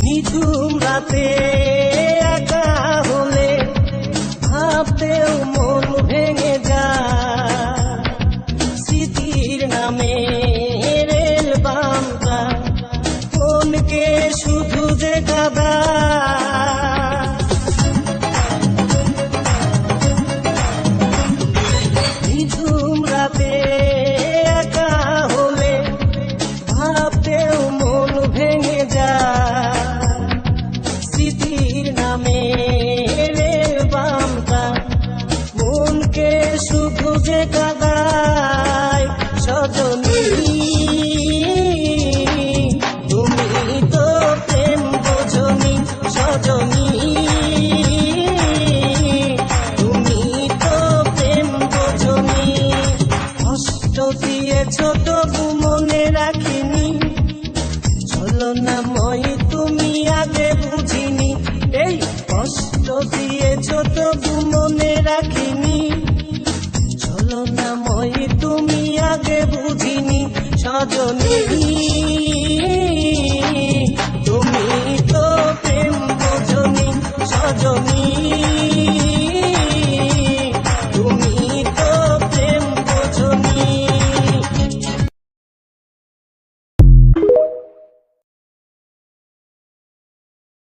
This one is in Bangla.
নিঝুম রাতে একা হলে ভাবতেও মন ভেঙে যায়। স্মৃতির নামে রেল বামটা মনকে শুধু যে কাঁদায়। নিঝুম রাতে একা হলে ভাবতেও মন ভেঙে যায়। স্মৃতির নামে রেল বামটা মনকে শুধু যে কাঁদায়। সজনী তুমি তো প্রেম বোঝনি, সজনী তুমি তো প্রেম বোঝনি। কষ্ট দিয়েছ তবু মনে রাখিনি, ছলনাময়ী তুমি আগে বুঝিনি। এই কষ্ট দিয়েছ তবু মনে রাখিনি, ছলনাময়ী তুমি আগে বুঝিনি। সজনী